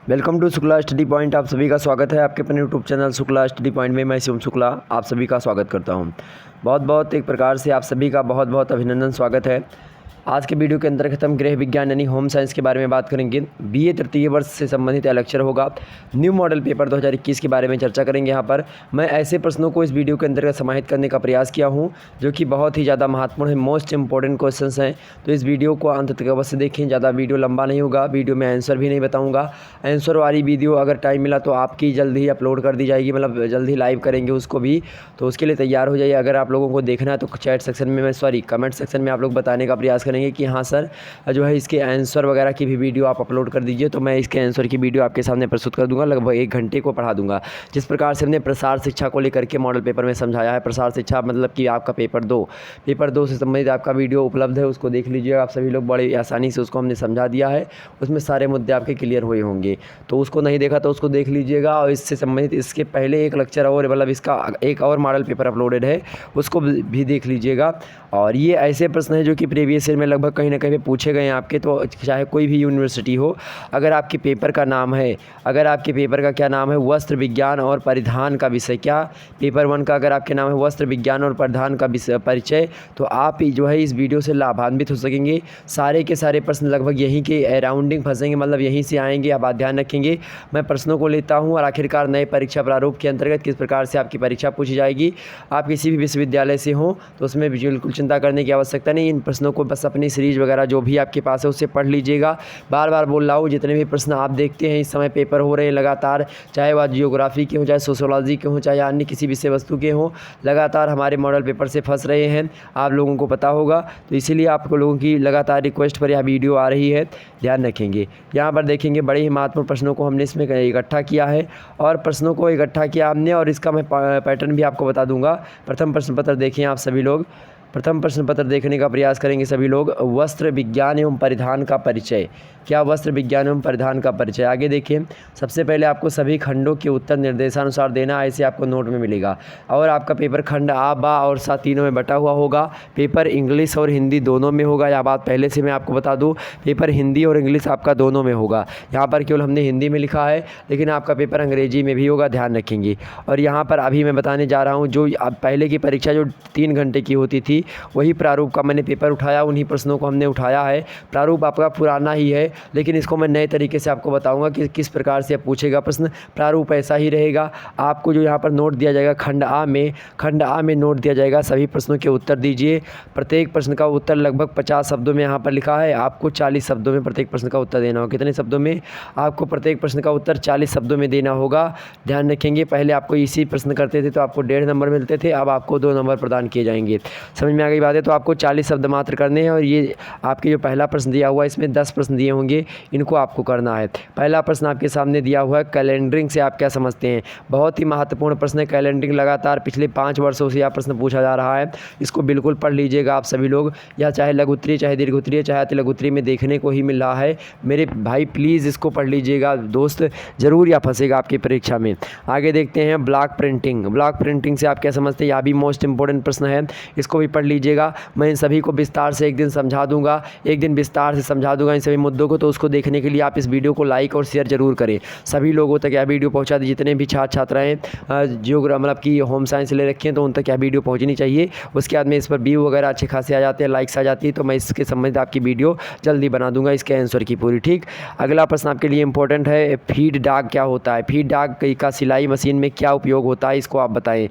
Welcome to Shukla Study Point. आप सभी का स्वागत है आपके अपने YouTube channel Shukla Study Point में। मैं शिवम शुक्ला आप सभी का स्वागत करता हूं। बहुत एक प्रकार से आप सभी का बहुत अभिनंदन, स्वागत है। आज के वीडियो के अंतर्गत हम गृह विज्ञान यानी होम साइंस के बारे में बात करेंगे। बीए तृतीय वर्ष से संबंधित यह लेक्चर होगा। न्यू मॉडल पेपर 2021 के बारे में चर्चा करेंगे। यहाँ पर मैं ऐसे प्रश्नों को इस वीडियो के अंतर्गत समाहित करने का प्रयास किया हूँ जो कि बहुत ही ज़्यादा महत्वपूर्ण है, मोस्ट इंपॉर्टेंट क्वेश्चंस हैं। तो इस वीडियो को अंत तक अवश्य देखें। ज़्यादा वीडियो लंबा नहीं होगा। वीडियो में आंसर भी नहीं बताऊँगा। आंसर वाली वीडियो अगर टाइम मिला तो आपकी जल्द ही अपलोड कर दी जाएगी, मतलब जल्द ही लाइव करेंगे उसको भी। तो उसके लिए तैयार हो जाइए। अगर आप लोगों को देखना है तो चैट सेक्शन में कमेंट सेक्शन में आप लोग बताने का प्रयास करेंगे कि हाँ सर जो है इसके आंसर वगैरह की भी वीडियो आप अपलोड कर दीजिए, तो मैं इसके आंसर की वीडियो आपके सामने प्रस्तुत कर दूंगा। लगभग 1 घंटे को पढ़ा दूंगा। जिस प्रकार से हमने प्रसार शिक्षा को लेकर के मॉडल पेपर में समझाया है, प्रसार शिक्षा मतलब कि आपका पेपर 2 से संबंधित आपका वीडियो उपलब्ध है, उसको देख लीजिएगा आप सभी लोग। बड़ी आसानी से उसको हमने समझा दिया है, उसमें सारे मुद्दे आपके क्लियर हुए होंगे। तो उसको नहीं देखा तो उसको देख लीजिएगा। और इससे संबंधित इसके पहले एक लेक्चर और, मतलब इसका एक और मॉडल पेपर अपलोडेड है, उसको भी देख लीजिएगा। और ये ऐसे प्रश्न हैं जो कि प्रीवियस ईयर में लगभग कहीं ना कहीं पूछे गए हैं आपके। तो चाहे कोई भी यूनिवर्सिटी हो, अगर आपके पेपर का नाम है, अगर आपके पेपर का क्या नाम है, वस्त्र विज्ञान और परिधान का विषय, क्या पेपर 1 का अगर आपके नाम है वस्त्र विज्ञान और परिधान का परिचय, तो आप जो है इस वीडियो से लाभान्वित हो सकेंगे। सारे के सारे प्रश्न लगभग यहीं के अराउंडिंग फंसेंगे, मतलब यहीं से आएंगे। आप ध्यान रखेंगे, मैं प्रश्नों को लेता हूँ और आखिरकार नए परीक्षा प्रारूप के अंतर्गत किस प्रकार से आपकी परीक्षा पूछी जाएगी। आप किसी भी विश्वविद्यालय से हो तो उसमें बिल्कुल चिंता करने की आवश्यकता नहीं। इन प्रश्नों को बस अपनी सीरीज वगैरह जो भी आपके पास है उससे पढ़ लीजिएगा। बार बोल रहा हूँ, जितने भी प्रश्न आप देखते हैं इस समय पेपर हो रहे हैं लगातार, चाहे वह जियोग्राफी के हों, चाहे सोशोलॉजी के हों, चाहे अन्य किसी विषय वस्तु के हों, लगातार हमारे मॉडल पेपर से फंस रहे हैं, आप लोगों को पता होगा। तो इसीलिए आप लोगों की लगातार रिक्वेस्ट पर यह वीडियो आ रही है, ध्यान रखेंगे। यहाँ पर देखेंगे बड़े ही महत्वपूर्ण प्रश्नों को हमने इसमें इकट्ठा किया है, और प्रश्नों को इकट्ठा किया हमने, और इसका मैं पैटर्न भी आपको बता दूंगा। प्रथम प्रश्न पत्र देखें आप सभी लोग। प्रथम प्रश्न पत्र देखने का प्रयास करेंगे सभी लोग। वस्त्र विज्ञान एवं परिधान का परिचय, क्या वस्त्र विज्ञान एवं परिधान का परिचय। आगे देखिए, सबसे पहले आपको सभी खंडों के उत्तर निर्देशानुसार देना, ऐसे आपको नोट में मिलेगा। और आपका पेपर खंड आ, बा और सा तीनों में बटा हुआ होगा। पेपर इंग्लिश और हिंदी दोनों में होगा, यह बात पहले से मैं आपको बता दूँ। पेपर हिंदी और इंग्लिश आपका दोनों में होगा। यहाँ पर केवल हमने हिंदी में लिखा है, लेकिन आपका पेपर अंग्रेजी में भी होगा, ध्यान रखेंगे। और यहाँ पर अभी मैं बताने जा रहा हूँ, जो पहले की परीक्षा जो 3 घंटे की होती थी, वही प्रारूप का मैंने पेपर उठाया, उन्हीं प्रश्नों को हमने उठाया है। प्रारूप आपका पुराना ही है, लेकिन इसको मैं नए तरीके से आपको बताऊंगा कि किस प्रकार से आप पूछेगा प्रश्न। प्रारूप ऐसा ही रहेगा। आपको जो यहाँ पर नोट दिया जाएगा खंड आ में नोट दिया जाएगा, सभी प्रश्नों के उत्तर दीजिए। प्रत्येक प्रश्न का उत्तर लगभग 50 शब्दों में यहाँ पर लिखा है, आपको 40 शब्दों में प्रत्येक प्रश्न का उत्तर देना होगा। कितने शब्दों में? आपको प्रत्येक प्रश्न का उत्तर 40 शब्दों में देना होगा, ध्यान रखेंगे। पहले आपको इसी प्रश्न करते थे तो आपको 1.5 नंबर मिलते थे, अब आपको 2 नंबर प्रदान किए जाएंगे। समझ में आ गई बात है? तो आपको 40 शब्द मात्र करने हैं। और ये आपके जो पहला प्रश्न दिया हुआ है, इसमें 10 प्रश्न दिए होंगे, इनको आपको करना है। पहला प्रश्न आपके सामने दिया हुआ है, कैलेंडरिंग से आप क्या समझते हैं। बहुत ही महत्वपूर्ण प्रश्न है कैलेंडरिंग। लगातार पिछले 5 वर्षों से यह प्रश्न पूछा जा रहा है, इसको बिल्कुल पढ़ लीजिएगा आप सभी लोग। यह चाहे लघु उत्तरीय, चाहे दीर्घ उत्तरीय, चाहे अति लघु उत्तरीय में देखने को ही मिल रहा है। मेरे भाई प्लीज़ इसको पढ़ लीजिएगा दोस्त, ज़रूर यह फंसेगा आपकी परीक्षा में। आगे देखते हैं ब्लॉक प्रिंटिंग। ब्लॉक प्रिंटिंग से आप क्या समझते हैं, यह भी मोस्ट इंपॉर्टेंट प्रश्न है, इसको भी पढ़ लीजिएगा। मैं इन सभी को विस्तार से एक दिन समझा दूंगा, एक दिन विस्तार से समझा दूंगा इन सभी मुद्दों को। तो उसको देखने के लिए आप इस वीडियो को लाइक और शेयर जरूर करें, सभी लोगों तक यह वीडियो पहुंचा दीजिए। जितने भी छात्र छात्राएँ मतलब कि होम साइंस ले रखे हैं तो उन तक यह वीडियो पहुंचनी चाहिए। उसके बाद में इस पर व्यू वगैरह अच्छे खासे आ जाते हैं, लाइक्स आ जाती है, तो मैं इसके संबंधित आपकी वीडियो जल्दी बना दूंगा, इसके आंसर की पूरी। ठीक, अगला प्रश्न आपके लिए इंपॉर्टेंट है, फीड डाक क्या होता है। फीड डाक का सिलाई मशीन में क्या उपयोग होता है, इसको आप बताएं।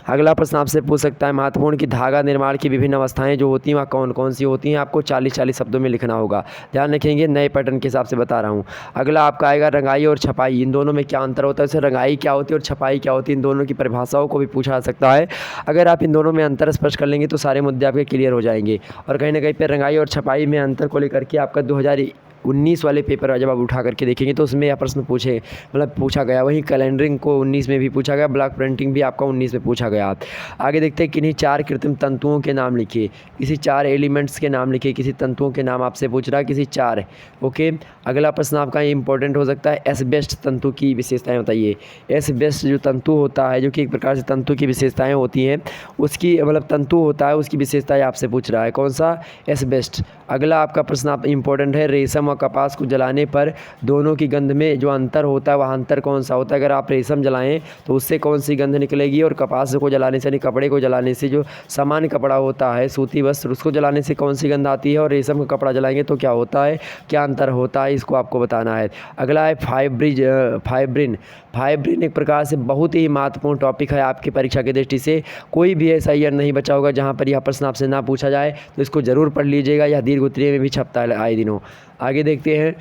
अगला प्रश्न आपसे पूछ सकता है महत्वपूर्ण कि धागा निर्माण की विभिन्न अवस्थाएं जो होती हैं वह कौन कौन सी होती हैं। आपको 40 शब्दों में लिखना होगा, ध्यान रखेंगे, नए पैटर्न के हिसाब से बता रहा हूँ। अगला आपका आएगा रंगाई और छपाई, इन दोनों में क्या अंतर होता है। जैसे रंगाई क्या होती है और छपाई क्या होती है, इन दोनों की परिभाषाओं को भी पूछा जा सकता है। अगर आप इन दोनों में अंतर स्पष्ट कर लेंगे तो सारे मुद्दे आपके क्लियर हो जाएंगे। और कहीं ना कहीं पर रंगाई और छपाई में अंतर को लेकर के आपका 2019 वाले पेपर जब आप उठा करके देखेंगे तो उसमें यह प्रश्न पूछा गया। वहीं कैलेंडरिंग को 19 में भी पूछा गया, ब्लॉक प्रिंटिंग भी आपका 19 में पूछा गया। आगे देखते हैं, किन्हीं 4 कृत्रिम तंतुओं के नाम लिखिए। किसी 4 एलिमेंट्स के नाम लिखिए, किसी तंतुओं के नाम आपसे पूछ रहा है, किसी 4। ओके, अगला प्रश्न आपका इंपॉर्टेंट हो सकता है, एस्बेस्ट तंतु की विशेषताएं बताइए। एस्बेस्ट जो तंतु होता है, जो कि एक प्रकार से तंतु की विशेषताएं होती हैं, उसकी मतलब तंतु होता है उसकी विशेषताएं आपसे पूछ रहा है। कौन सा? एस्बेस्ट। अगला आपका प्रश्न आप इम्पोर्टेंट है, रेशम और कपास को जलाने पर दोनों की गंध में जो अंतर होता है वह अंतर कौन सा होता है। अगर आप रेशम जलाएं तो उससे कौन सी गंध निकलेगी, और कपास को जलाने से, यानी कपड़े को जलाने से, जो सामान्य कपड़ा होता है सूती वस्त्र, उसको जलाने से कौन सी गंध आती है, और रेशम का कपड़ा जलाएंगे तो क्या होता है, क्या अंतर होता है, इसको आपको बताना है। अगला है फाइब्रिन। फाइब्रिन एक प्रकार से बहुत ही महत्वपूर्ण टॉपिक है आपकी परीक्षा की दृष्टि से। कोई भी ऐसा ईयर नहीं बचा होगा जहाँ पर यह प्रश्न आपसे ना पूछा जाए, तो इसको ज़रूर पढ़ लीजिएगा। यह दीर्घ उत्तरीय में भी छपता है आए दिनों। आगे देखते हैं,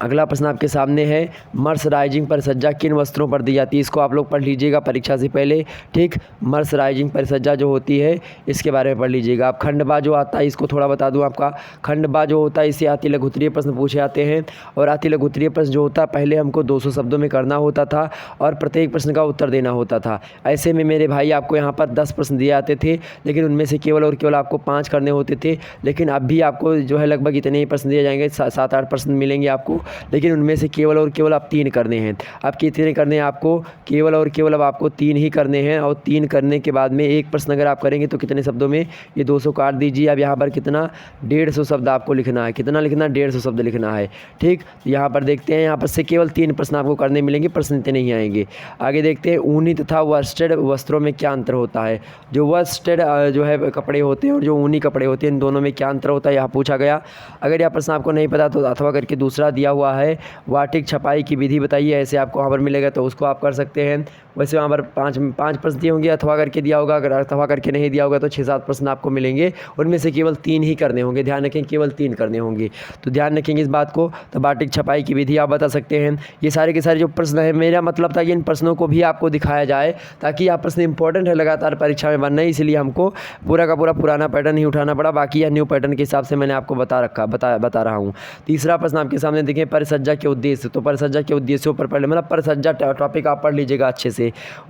अगला प्रश्न आपके सामने है, मर्सराइजिंग परिसज्जा किन वस्त्रों पर दी जाती है। इसको आप लोग पढ़ लीजिएगा परीक्षा से पहले, ठीक। मर्सराइजिंग परिसज्जा जो होती है इसके बारे में पढ़ लीजिएगा। आप खंडबा जो आता है, इसको थोड़ा बता दूं आपका, खंडबा जो होता है इससे अति लघु उत्तरीय प्रश्न पूछे जाते हैं। और अति लघु उत्तरीय प्रश्न जो होता है पहले हमको 200 शब्दों में करना होता था और प्रत्येक प्रश्न का उत्तर देना होता था। ऐसे में मेरे भाई आपको यहाँ पर 10 प्रश्न दिए जाते थे, लेकिन उनमें से केवल और केवल आपको 5 करने होते थे। लेकिन अब भी आपको जो है लगभग इतने ही प्रश्न दिए जाएंगे, 7-8 प्रश्न मिलेंगे आपको, लेकिन उनमें से केवल और केवल आप 3 करने हैं। अब कितने करने हैं आपको, केवल और केवल अब आपको 3 ही करने हैं। और 3 करने के बाद में एक प्रश्न अगर आप करेंगे तो कितने शब्दों में, ये 200 काट दीजिए। अब यहाँ पर कितना, 150 शब्द आपको लिखना है। कितना लिखना है, 150 शब्द लिखना है, ठीक। यहाँ पर देखते हैं, यहाँ पर से केवल 3 प्रश्न आपको करने मिलेंगे, प्रश्न इतने नहीं आएंगे। आगे देखते हैं, ऊनी तथा वस्टेड वस्त्रों में क्या अंतर होता है। जो वस्टेड जो है कपड़े होते हैं और जो ऊनी कपड़े होते हैं, इन दोनों में क्या अंतर होता है, यहाँ पूछा गया। अगर यह प्रश्न आपको नहीं पता तो अथवा करके दूसरा दिया हुआ है, वाटिक छपाई की विधि बताइए, ऐसे आपको वहाँ पर मिलेगा तो उसको आप कर सकते हैं। वैसे वहाँ पर 5 प्रश्न दिए होंगे, अथवा करके दिया होगा। अगर अथवा करके नहीं दिया होगा तो 6-7 प्रश्न आपको मिलेंगे, उनमें से केवल 3 ही करने होंगे। ध्यान रखें, केवल 3 करने होंगे, तो ध्यान रखेंगे इस बात को। तो वाटिक छपाई की विधि आप बता सकते हैं। ये सारे के सारे जो प्रश्न है, मेरा मतलब था कि इन प्रश्नों को भी आपको दिखाया जाए, ताकि आप प्रश्न इंपॉर्टेंट है लगातार परीक्षा में बनना है, इसलिए हमको पूरा का पूरा पुराना पैटर्न ही उठाना पड़ा। बाकी यह न्यू पैटर्न के हिसाब से मैंने आपको बता रहा हूँ। तीसरा प्रश्न आपके सामने देखें, परिसज्जा के उद्देश्य। तो परिसज्जा के उद्देश्यों पर पढ़, मतलब परिसज्जा टॉपिक आप पढ़ लीजिएगा अच्छे से।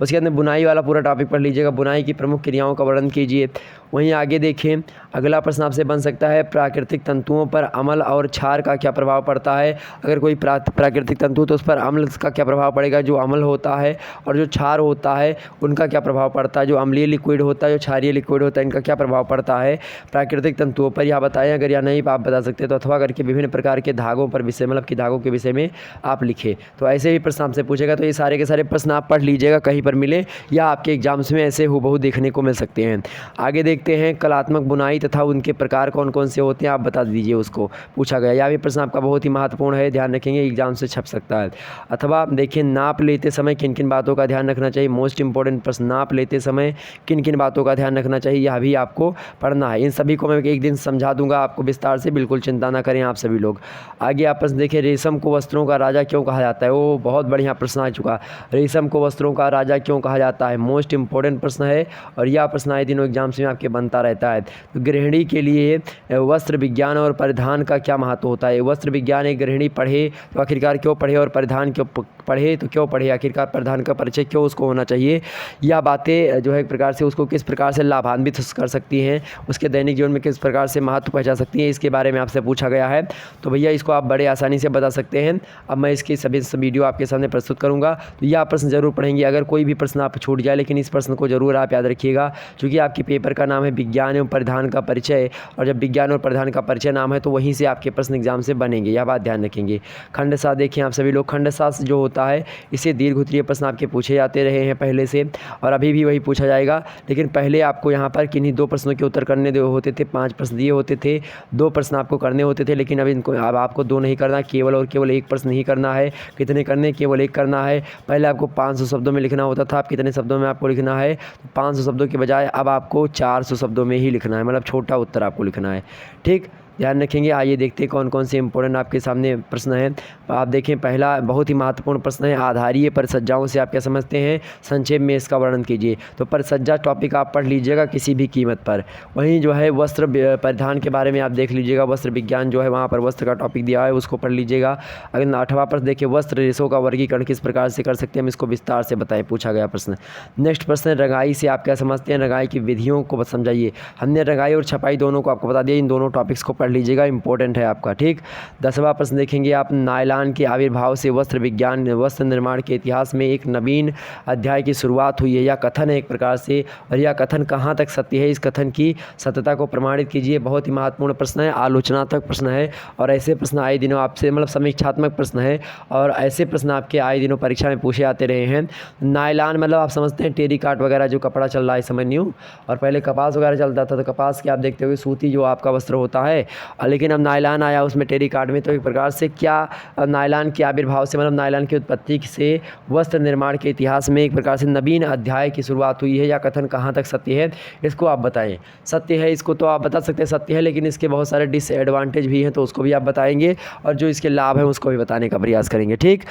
उसके अंदर बुनाई वाला पूरा टॉपिक पढ़ लीजिएगा, बुनाई की प्रमुख क्रियाओं का वर्णन कीजिए। वहीं आगे देखें, अगला प्रश्न आपसे बन सकता है, प्राकृतिक तंतुओं पर अम्ल और क्षार का क्या प्रभाव पड़ता है। अगर कोई प्राकृतिक तंतु तो उस पर अम्ल का क्या प्रभाव पड़ेगा, जो अम्ल होता है, और जो क्षार होता है उनका क्या प्रभाव पड़ता है। जो अम्लीय लिक्विड होता है, जो क्षारीय लिक्विड होता है, इनका क्या प्रभाव पड़ता है प्राकृतिक तंतुओं पर, यह बताएं। अगर या नहीं आप बता सकते तो अथवा करके विभिन्न प्रकार के धागों पर विषय, मतलब कि धागों के विषय में आप लिखें। तो ऐसे ही प्रश्न आपसे पूछेगा, तो ये सारे के सारे प्रश्न आप पढ़ लीजिएगा, कहीं पर मिले या आपके एग्जाम्स में ऐसे हूबहू देखने को मिल सकते हैं। आगे देखते हैं, कलात्मक बुनाई तथा उनके प्रकार कौन कौन से होते हैं, आप बता दीजिए, उसको पूछा गया। यह भी प्रश्न आपका बहुत ही महत्वपूर्ण है, ध्यान रखेंगे, एग्जाम से छप सकता है। अथवा देखिए, नाप लेते समय किन किन बातों का ध्यान रखना चाहिए। मोस्ट इंपॉर्टेंट प्रश्न, नाप लेते समय किन किन बातों का ध्यान रखना चाहिए, यह भी आपको पढ़ना है। इन सभी को मैं एक दिन समझा दूंगा आपको विस्तार से, बिल्कुल चिंता ना करें आप सभी लोग। आगे आप प्रश्न देखिए, रेशम को वस्त्रों का राजा क्यों कहा जाता है। वो बहुत बढ़िया प्रश्न आ चुका, रेशम को वस्त्रों का राजा क्यों कहा जाता है, मोस्ट इंपॉर्टेंट प्रश्न है, और यह प्रश्न आए दिनों एग्जाम्स में आपके बनता रहता है। तो गृहिणी के लिए वस्त्र विज्ञान और परिधान का क्या महत्व होता है। वस्त्र विज्ञान एक गृहिणी पढ़े तो आखिरकार क्यों पढ़े, और परिधान क्यों पढ़े तो क्यों पढ़े, आखिरकार परिधान का परिचय क्यों उसको होना चाहिए। यह बातें जो है एक प्रकार से उसको किस प्रकार से लाभान्वित कर सकती हैं, उसके दैनिक जीवन में किस प्रकार से महत्व पहुँचा सकती हैं, इसके बारे में आपसे पूछा गया है। तो भैया इसको आप बड़े आसानी से बता सकते हैं। अब मैं इसकी सभी वीडियो आपके सामने प्रस्तुत करूँगा, तो यह प्रश्न जरूर पढ़ेंगे। अगर कोई भी प्रश्न आप छूट जाए, लेकिन इस प्रश्न को जरूर आप याद रखिएगा, क्योंकि आपके पेपर का नाम है विज्ञान एवं परिधान का परिचय, और जब विज्ञान और परिधान का परिचय नाम है तो वहीं से आपके प्रश्न एग्जाम से बनेंगे, यह बात ध्यान रखेंगे। खंड 7 देखिए आप सभी लोग, खंड 7 जो होता है इसे दीर्घ उत्तरीय प्रश्न आपके पूछे जाते रहे हैं पहले से, और अभी भी वही पूछा जाएगा। लेकिन पहले आपको यहाँ पर किन्हीं 2 प्रश्नों के उत्तर करने होते थे, 5 प्रश्न दिए होते थे, 2 प्रश्न आपको करने होते थे, लेकिन अब आपको 2 नहीं करना, केवल और केवल 1 प्रश्न ही करना है। कितने करने, केवल 1 करना है। पहले आपको 500 शब्दों में लिखना होता था, आप कितने शब्दों में आपको लिखना है, 500 शब्दों के बजाय अब आपको 400 शब्दों में ही लिखना है, मतलब छोटा उत्तर आपको लिखना है, ठीक, ध्यान रखेंगे। आइए देखते हैं कौन कौन से इंपॉर्टेंट आपके सामने प्रश्न हैं। आप देखें, पहला बहुत ही महत्वपूर्ण प्रश्न है, आधारीय परिसज्जाओं से आप क्या समझते हैं, संक्षेप में इसका वर्णन कीजिए। तो परिसज्जा टॉपिक आप पढ़ लीजिएगा किसी भी कीमत पर। वहीं जो है वस्त्र परिधान के बारे में आप देख लीजिएगा, वस्त्र विज्ञान जो है वहाँ पर वस्त्र का टॉपिक दिया है, उसको पढ़ लीजिएगा। अगर 8वां प्रश्न देखिए, वस्त्र रेशों का वर्गीकरण किस प्रकार से कर सकते हैं, हम इसको विस्तार से बताएं, पूछा गया प्रश्न। नेक्स्ट प्रश्न, रंगाई से आप क्या समझते हैं, रंगाई की विधियों को समझाइए। हमने रंगाई और छपाई दोनों को आपको बता दिया, इन दोनों टॉपिक्स को पढ़ लीजिएगा, इंपॉर्टेंट है आपका। ठीक, 10वां प्रश्न देखेंगे आप, नायलॉन के आविर्भाव से वस्त्र निर्माण के इतिहास में एक नवीन अध्याय की शुरुआत हुई है, यह कथन है एक प्रकार से, और यह कथन कहाँ तक सत्य है, इस कथन की सत्यता को प्रमाणित कीजिए। बहुत ही महत्वपूर्ण प्रश्न है, आलोचनात्मक प्रश्न है, और ऐसे प्रश्न आए दिनों आपसे मतलब समीक्षात्मक प्रश्न है, और ऐसे प्रश्न आपके आए दिनों परीक्षा में पूछे आते रहे हैं। नायलॉन मतलब आप समझते हैं टेरिकॉट वगैरह जो कपड़ा चल रहा है समझ न्यू, और पहले कपास वगैरह चलता था, तो कपास के आप देखते हो सूती जो आपका वस्त्र होता है, लेकिन अब नायलॉन आया उसमें टेरिकॉट में। तो एक प्रकार से क्या नायलॉन के आविर्भाव से मतलब नायलॉन की उत्पत्ति से वस्त्र निर्माण के इतिहास में एक प्रकार से नवीन अध्याय की शुरुआत हुई है, या कथन कहाँ तक सत्य है, इसको आप बताएं। सत्य है इसको तो आप बता सकते हैं सत्य है, लेकिन इसके बहुत सारे डिसएडवांटेज भी हैं, तो उसको भी आप बताएंगे, और जो इसके लाभ हैं उसको भी बताने का प्रयास करेंगे। ठीक,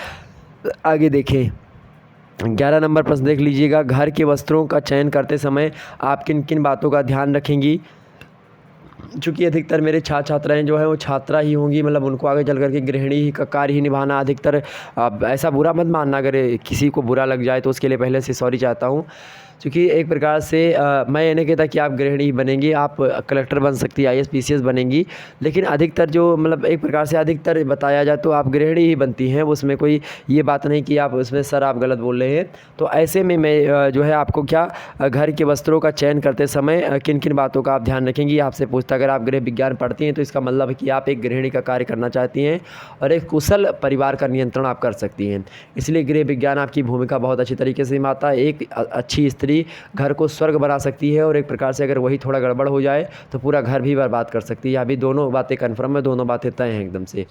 आगे देखें, 11 नंबर प्रश्न देख लीजिएगा, घर के वस्त्रों का चयन करते समय आप किन किन बातों का ध्यान रखेंगी। चूँकि अधिकतर मेरे छात्राएँ जो हैं वो छात्रा ही होंगी, मतलब उनको आगे चल कर के गृहिणी ही का कार्य ही निभाना अधिकतर। ऐसा बुरा मत मानना, अगर किसी को बुरा लग जाए तो उसके लिए पहले से सॉरी चाहता हूँ, क्योंकि एक प्रकार से मैं ये नहीं कहता कि आप गृहिणी ही बनेंगी, आप कलेक्टर बन सकती है, IAS PCS बनेंगी, लेकिन अधिकतर जो मतलब एक प्रकार से अधिकतर बताया जाए तो आप गृहिणी ही बनती हैं, उसमें कोई ये बात नहीं कि आप उसमें सर आप गलत बोल रहे हैं। तो ऐसे में मैं जो है आपको क्या घर के वस्त्रों का चयन करते समय किन किन बातों का आप ध्यान रखेंगी आपसे पूछता। अगर आप गृह विज्ञान पढ़ती हैं तो इसका मतलब है कि आप एक गृहिणी का कार्य करना चाहती हैं और एक कुशल परिवार का नियंत्रण आप कर सकती हैं, इसलिए गृह विज्ञान आपकी भूमिका बहुत अच्छी तरीके से निभाता है। एक अच्छी स्त्री घर को स्वर्ग बना सकती है, और एक प्रकार से अगर वही थोड़ा गड़बड़ हो जाए तो पूरा घर भी बर्बाद कर सकती है। अभी दोनों बातें कन्फर्म है, दोनों बातें तय हैं एकदम से।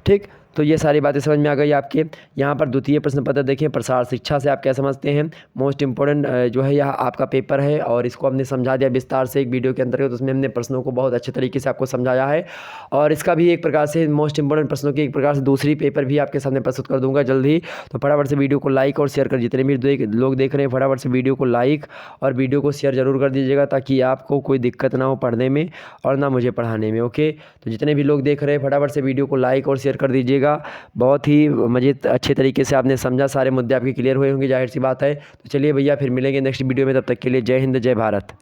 ठीक, तो ये सारी बातें समझ में आ गई आपके। यहाँ पर द्वितीय प्रश्न पत्र देखें, प्रसार शिक्षा से आप क्या समझते हैं। मोस्ट इंपॉर्टेंट जो है यह आपका पेपर है, और इसको हमने समझा दिया विस्तार से एक वीडियो के अंतर्गत, उसमें हमने प्रश्नों को बहुत अच्छे तरीके से आपको समझाया है, और इसका भी एक प्रकार से मोस्ट इंपॉर्टेंट प्रश्नों की एक प्रकार से दूसरी पेपर भी आपके सामने प्रस्तुत कर दूंगा जल्द ही। तो फटाफट से वीडियो को लाइक और शेयर कर, जितने भी लोग देख रहे हैं फटाफट से वीडियो को लाइक और वीडियो को शेयर जरूर कर दीजिएगा, ताकि आपको कोई दिक्कत ना हो पढ़ने में और ना मुझे पढ़ाने में। ओके, तो जितने भी लोग देख रहे हैं फटाफट से वीडियो को लाइक और शेयर कर दीजिएगा। बहुत ही मज़े अच्छे तरीके से आपने समझा, सारे मुद्दे आपके क्लियर हुए होंगे, जाहिर सी बात है। तो चलिए भैया फिर मिलेंगे नेक्स्ट वीडियो में, तब तक के लिए जय हिंद जय भारत।